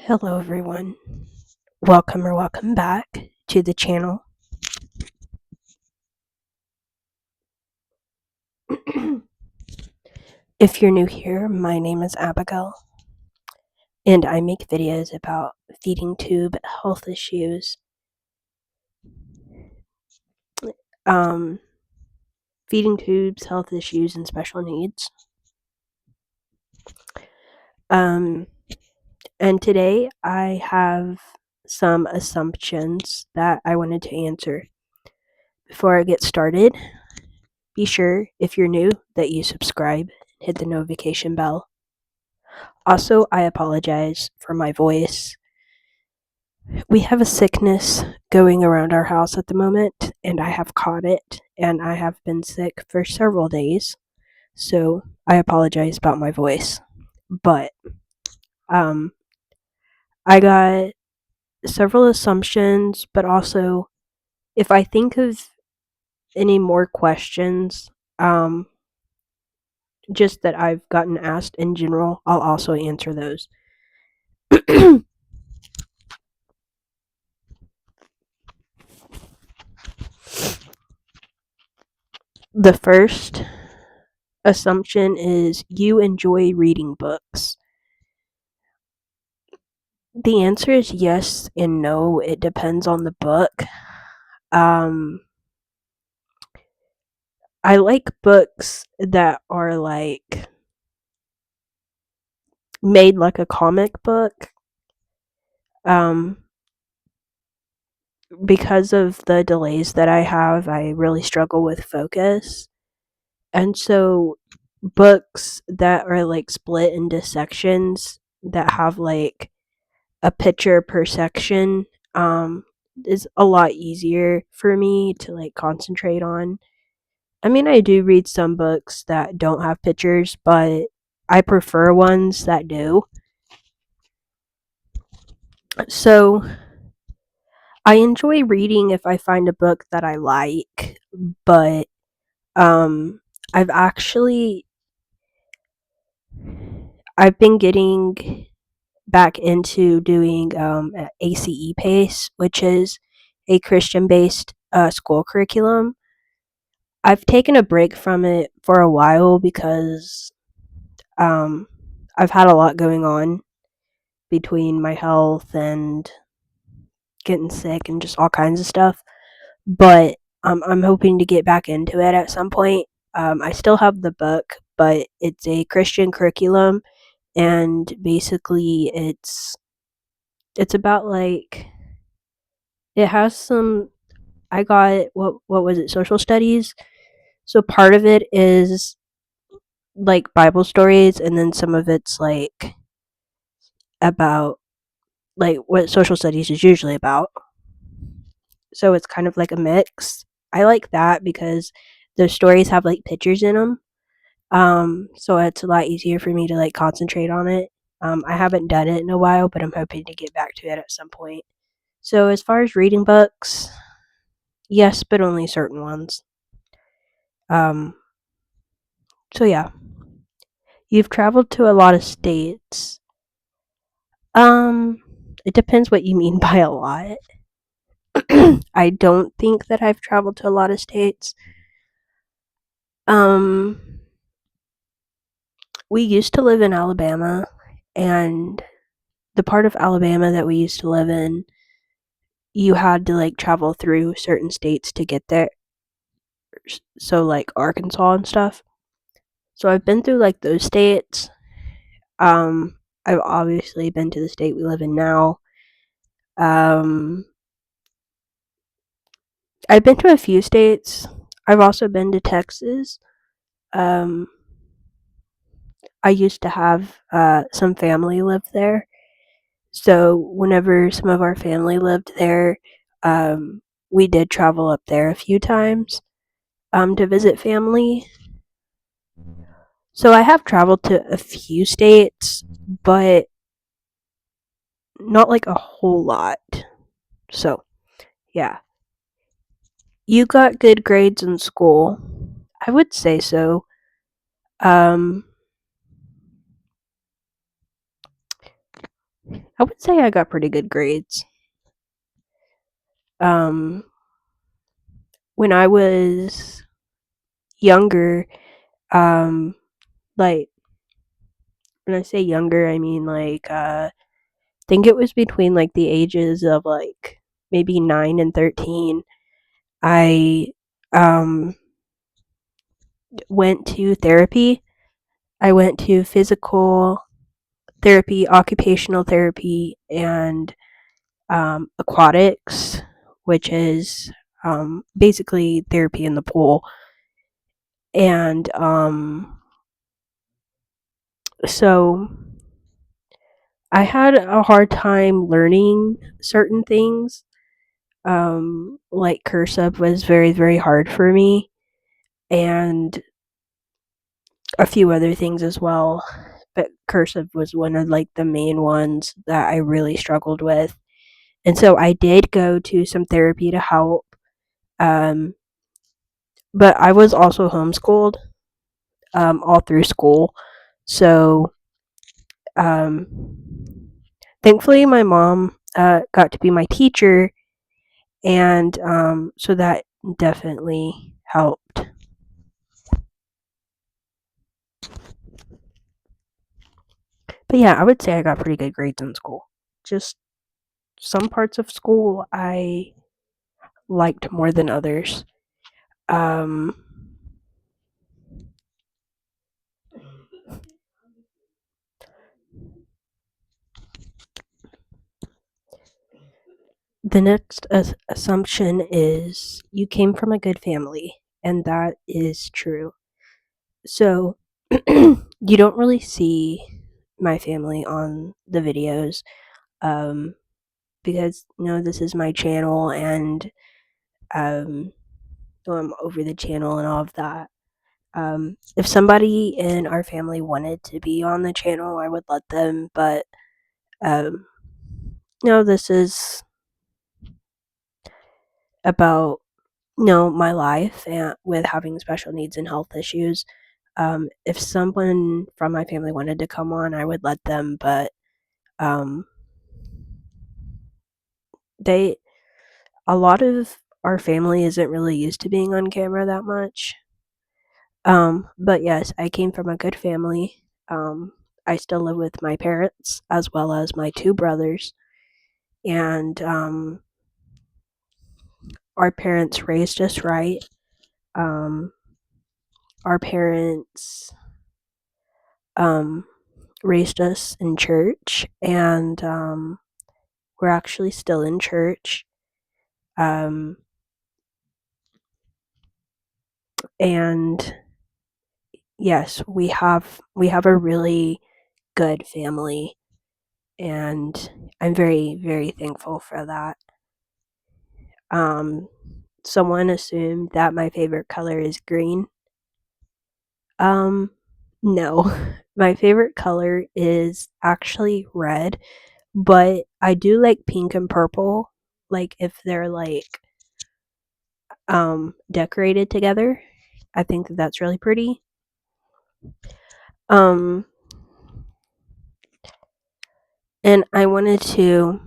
Hello everyone. Welcome back to the channel. If you're new here, my name is Abigail and I make videos about feeding tube health issues, um, feeding tubes, health issues, and special needs. And today I have some assumptions that I wanted to answer. Before I get started, be sure, if you're new, that you subscribe and hit the notification bell. Also, I apologize for my voice. We have a sickness going around our house at the moment, and I have caught it, and I have been sick for several days. So I apologize about my voice. But I got several assumptions, but also if I think of any more questions, just that I've gotten asked in general, I'll also answer those. The first assumption is you enjoy reading books. The answer is yes and no. It depends on the book. I like books that are like made like a comic book. Because of the delays that I have, I really struggle with focus. And so books that are like split into sections that have like a picture per section is a lot easier for me to like concentrate on. I mean, I do read some books that don't have pictures, but I prefer ones that do. So, I enjoy reading if I find a book that I like, but um I've actually I've been getting back into doing ACE PACE, which is a Christian-based school curriculum. I've taken a break from it for a while because um, I've had a lot going on between my health and getting sick and just all kinds of stuff. But I'm hoping to get back into it at some point. I still have the book, but it's a Christian curriculum, and basically it's about like it has some. I got what was it? Social studies. So part of it is like Bible stories, and then some of it's like about like what social studies is usually about. So it's kind of like a mix. I like that because the stories have like pictures in them. So it's a lot easier for me to like concentrate on it. I haven't done it in a while, but I'm hoping to get back to it at some point. So as far as reading books, yes, but only certain ones. Um, so yeah, you've traveled to a lot of states. Um, it depends what you mean by a lot. I don't think that I've traveled to a lot of states. Um, we used to live in Alabama, and the part of Alabama that we used to live in, you had to like travel through certain states to get there. So like Arkansas and stuff. So I've been through like those states. Um, I've obviously been to the state we live in now. Um, I've been to a few states. I've also been to Texas. Um, I used to have some family live there. So whenever some of our family lived there, we did travel up there a few times to visit family. So I have traveled to a few states, but not like a whole lot. So, yeah. You got good grades in school. I would say so. Um, I would say I got pretty good grades. Um, when I was younger, um, like when I say younger, I mean I think it was between like the ages of like maybe 9 and 13. I um went to therapy. I went to physical therapy, occupational therapy, and aquatics, which is basically therapy in the pool. And so I had a hard time learning certain things. Like cursive was very, very hard for me, and a few other things as well. But cursive was one of like the main ones that I really struggled with. And so I did go to some therapy to help. Um, but I was also homeschooled all through school. So um, thankfully, my mom got to be my teacher, and so that definitely helped. But yeah, I would say I got pretty good grades in school. Just some parts of school I liked more than others. Um, the next assumption is you came from a good family, and that is true. So you don't really see my family on the videos, um, because this is my channel, and um, so I'm over the channel and all of that. If somebody in our family wanted to be on the channel, I would let them, but um, no, this is about my life and with having special needs and health issues. If someone from my family wanted to come on, I would let them, but um, they a lot of our family isn't really used to being on camera that much. But yes, I came from a good family. I still live with my parents as well as my two brothers, and our parents raised us right. Um, our parents um, raised us in church, and we're actually still in church. Um, and yes, we have a really good family, and I'm very, very thankful for that. Um, someone assumed that my favorite color is green. Um, no. My favorite color is actually red, but I do like pink and purple, like if they're like decorated together. I think that that's really pretty. Um, and I wanted to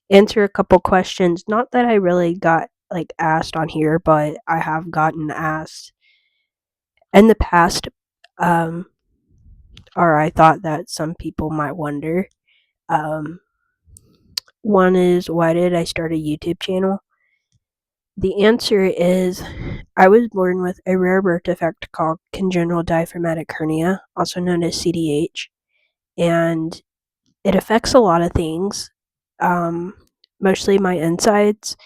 answer a couple questions, not that I really got like asked on here, but I have gotten asked in the past, um, or I thought that some people might wonder. Um, one is, why did I start a YouTube channel? The answer is, I was born with a rare birth defect called congenital diaphragmatic hernia, also known as CDH, and it affects a lot of things, mostly my insides.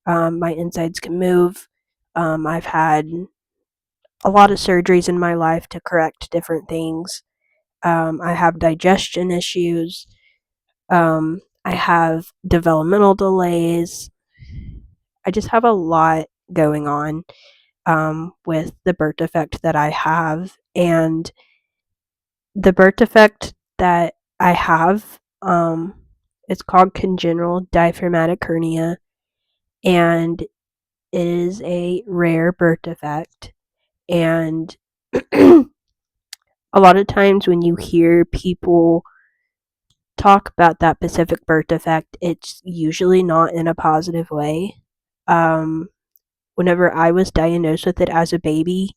My insides can move. I've had a lot of surgeries in my life to correct different things. I have digestion issues. I have developmental delays. I just have a lot going on with the birth defect that I have. And the birth defect that I have, it's called congenital diaphragmatic hernia, and it is a rare birth defect. And a lot of times when you hear people talk about that specific birth defect, it's usually not in a positive way. Um, Whenever I was diagnosed with it as a baby,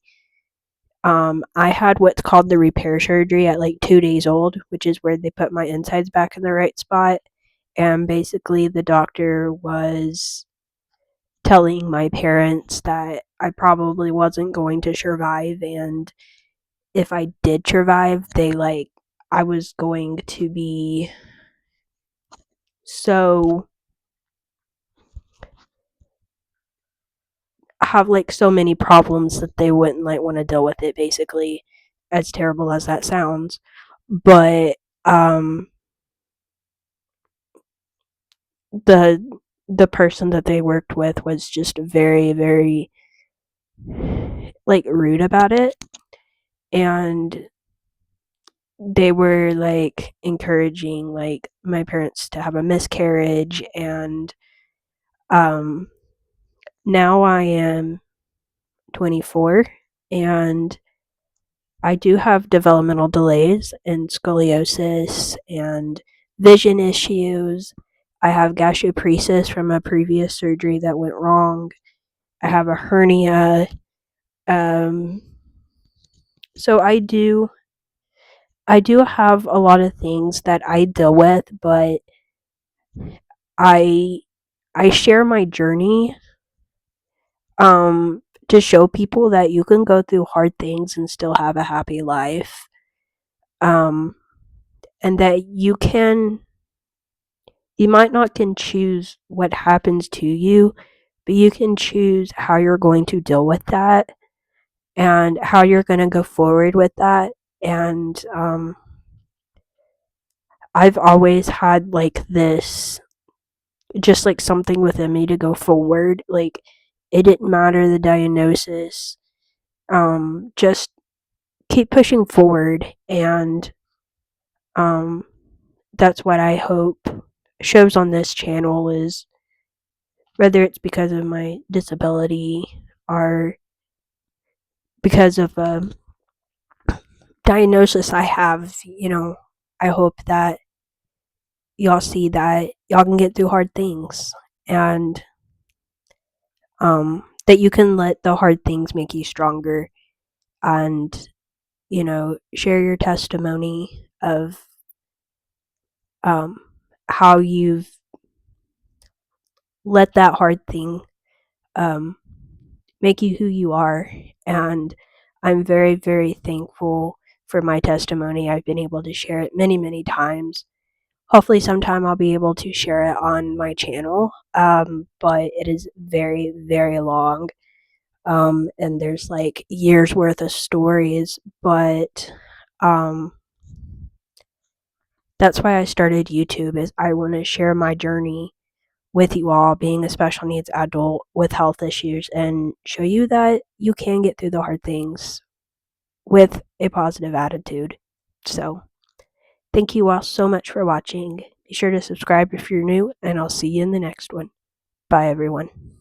I had what's called the repair surgery at like 2 days old, which is where they put my insides back in the right spot. And basically, the doctor was telling my parents that I probably wasn't going to survive, and if I did survive, I was going to be so have like so many problems that they wouldn't like want to deal with it, basically, as terrible as that sounds. But um the the person that they worked with was just very, very like rude about it, and they were like encouraging like my parents to have a miscarriage. And um now I am 24, and I do have developmental delays and scoliosis and vision issues. I have gastroparesis from a previous surgery that went wrong. I have a hernia. Um, so I do have a lot of things that I deal with, but I I share my journey to show people that you can go through hard things and still have a happy life. Um and that you might not can choose what happens to you, but you can choose how you're going to deal with that and how you're going to go forward with that. And I've always had like this, just like something within me to go forward. Like, it didn't matter the diagnosis. Just keep pushing forward. And um, that's what I hope shows on this channel, is whether it's because of my disability or because of a diagnosis I have, I hope that y'all see that y'all can get through hard things, and that you can let the hard things make you stronger, and share your testimony of um, how you've let that hard thing um, make you who you are. And I'm very, very thankful for my testimony. I've been able to share it many, many times. Hopefully, sometime I'll be able to share it on my channel, but it is very, very long. And there's like years worth of stories, but um, that's why I started YouTube, is I want to share my journey with you all, being a special needs adult with health issues, and show you that you can get through the hard things with a positive attitude. So, thank you all so much for watching. Be sure to subscribe if you're new, and I'll see you in the next one. Bye, everyone.